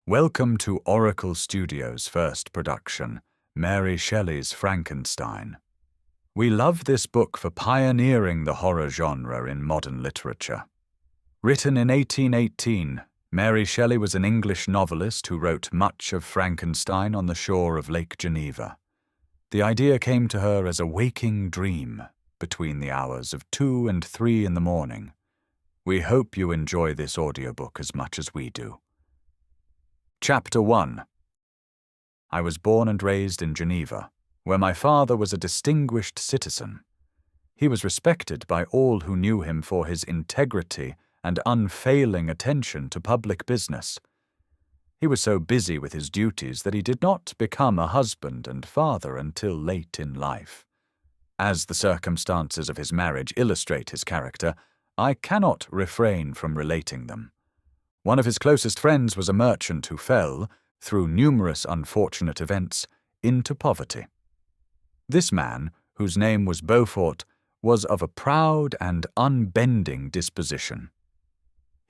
Welcome to Auricl Studios' first production, Mary Shelley's Frankenstein. We love this book for pioneering the horror genre in modern literature. Written in 1818, Mary Shelley was an English novelist who wrote much of Frankenstein on the shore of Lake Geneva. The idea came to her as a waking dream between the hours of 2 and 3 in the morning. We hope you enjoy this audiobook as much as we do. Chapter 1. I was born and raised in Geneva, where my father was a distinguished citizen. He was respected by all who knew him for his integrity and unfailing attention to public business. He was so busy with his duties that he did not become a husband and father until late in life. As the circumstances of his marriage illustrate his character, I cannot refrain from relating them. One of his closest friends was a merchant who fell, through numerous unfortunate events, into poverty. This man, whose name was Beaufort, was of a proud and unbending disposition.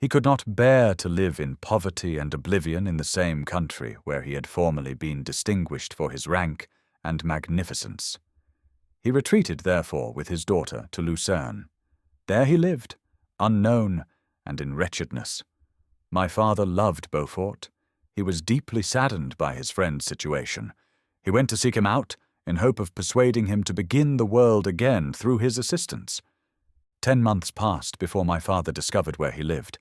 He could not bear to live in poverty and oblivion in the same country where he had formerly been distinguished for his rank and magnificence. He retreated, therefore, with his daughter to Lucerne. There he lived, unknown and in wretchedness. My father loved Beaufort. He was deeply saddened by his friend's situation. He went to seek him out in hope of persuading him to begin the world again through his assistance. 10 months passed before my father discovered where he lived.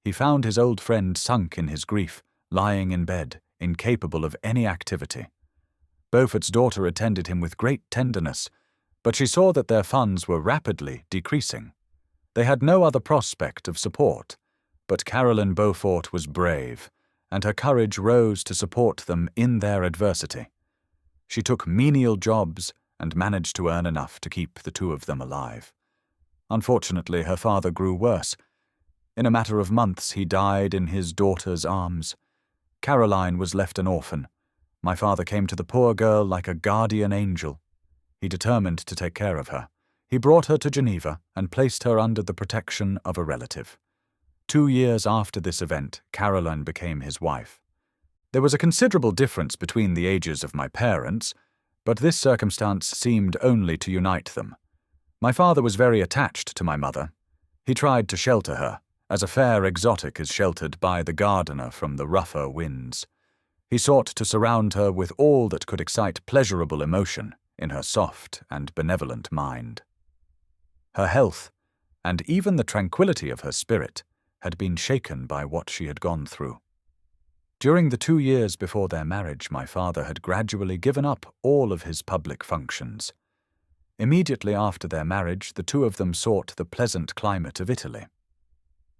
He found his old friend sunk in his grief, lying in bed, incapable of any activity. Beaufort's daughter attended him with great tenderness, but she saw that their funds were rapidly decreasing. They had no other prospect of support, but Caroline Beaufort was brave, and her courage rose to support them in their adversity. She took menial jobs and managed to earn enough to keep the two of them alive. Unfortunately, her father grew worse. In a matter of months, he died in his daughter's arms. Caroline was left an orphan. My father came to the poor girl like a guardian angel. He determined to take care of her. He brought her to Geneva and placed her under the protection of a relative. 2 years after this event, Caroline became his wife. There was a considerable difference between the ages of my parents, but this circumstance seemed only to unite them. My father was very attached to my mother. He tried to shelter her, as a fair exotic is sheltered by the gardener from the rougher winds. He sought to surround her with all that could excite pleasurable emotion in her soft and benevolent mind. Her health, and even the tranquility of her spirit, had been shaken by what she had gone through. During the 2 years before their marriage, my father had gradually given up all of his public functions. Immediately after their marriage, the two of them sought the pleasant climate of Italy.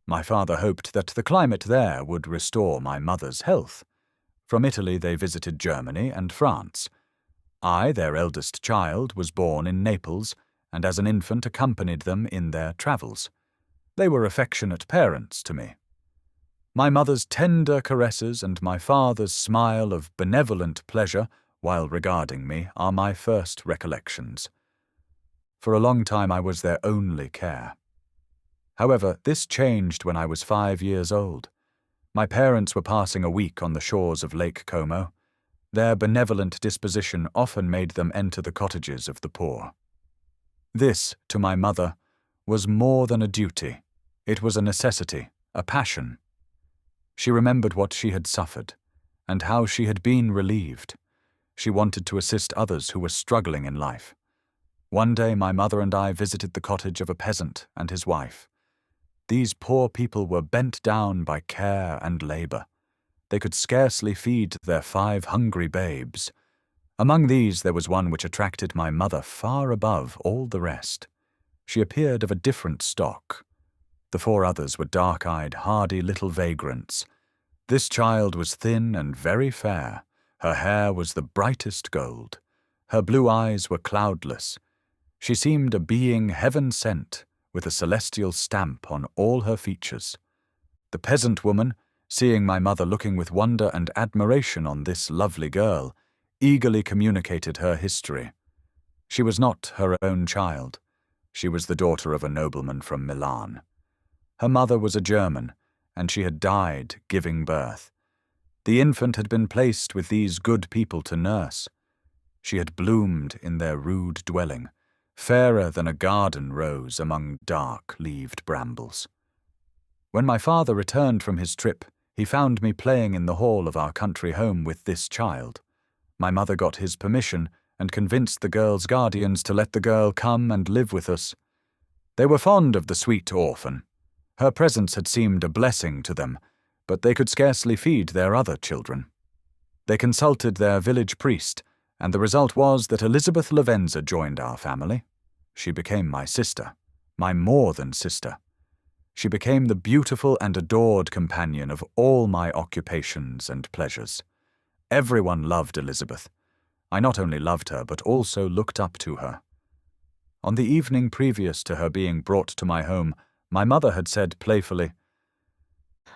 My father hoped that the climate there would restore my mother's health. From Italy they visited Germany and France. I, their eldest child, was born in Naples, and as an infant accompanied them in their travels. They were affectionate parents to me. My mother's tender caresses and my father's smile of benevolent pleasure while regarding me are my first recollections. For a long time I was their only care. However, this changed when I was 5 years old. My parents were passing a week on the shores of Lake Como. Their benevolent disposition often made them enter the cottages of the poor. This, to my mother, was more than a duty. It was a necessity, a passion. She remembered what she had suffered, and how she had been relieved. She wanted to assist others who were struggling in life. One day my mother and I visited the cottage of a peasant and his wife. These poor people were bent down by care and labor. They could scarcely feed their 5 hungry babes. Among these there was one which attracted my mother far above all the rest. She appeared of a different stock. The 4 others were dark-eyed, hardy little vagrants. This child was thin and very fair. Her hair was the brightest gold. Her blue eyes were cloudless. She seemed a being heaven-sent, with a celestial stamp on all her features. The peasant woman, seeing my mother looking with wonder and admiration on this lovely girl, eagerly communicated her history. She was not her own child. She was the daughter of a nobleman from Milan. Her mother was a German, and she had died giving birth. The infant had been placed with these good people to nurse. She had bloomed in their rude dwelling, fairer than a garden rose among dark-leaved brambles. When my father returned from his trip, he found me playing in the hall of our country home with this child. My mother got his permission and convinced the girl's guardians to let the girl come and live with us. They were fond of the sweet orphan. Her presence had seemed a blessing to them, but they could scarcely feed their other children. They consulted their village priest, and the result was that Elizabeth Lavenza joined our family. She became my sister, my more than sister. She became the beautiful and adored companion of all my occupations and pleasures. Everyone loved Elizabeth. I not only loved her, but also looked up to her. On the evening previous to her being brought to my home, my mother had said playfully,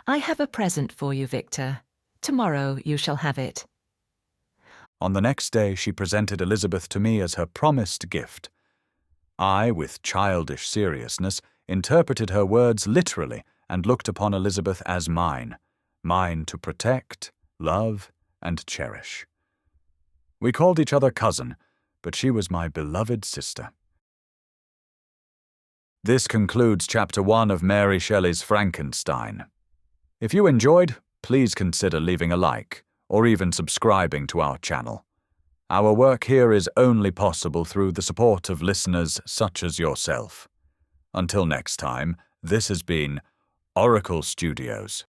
"I have a present for you, Victor. Tomorrow you shall have it." On the next day she presented Elizabeth to me as her promised gift. I, with childish seriousness, interpreted her words literally and looked upon Elizabeth as mine to protect, love, and cherish. We called each other cousin, but she was my beloved sister. This concludes Chapter 1 of Mary Shelley's Frankenstein. If you enjoyed, please consider leaving a like, or even subscribing to our channel. Our work here is only possible through the support of listeners such as yourself. Until next time, this has been Auricl Studios.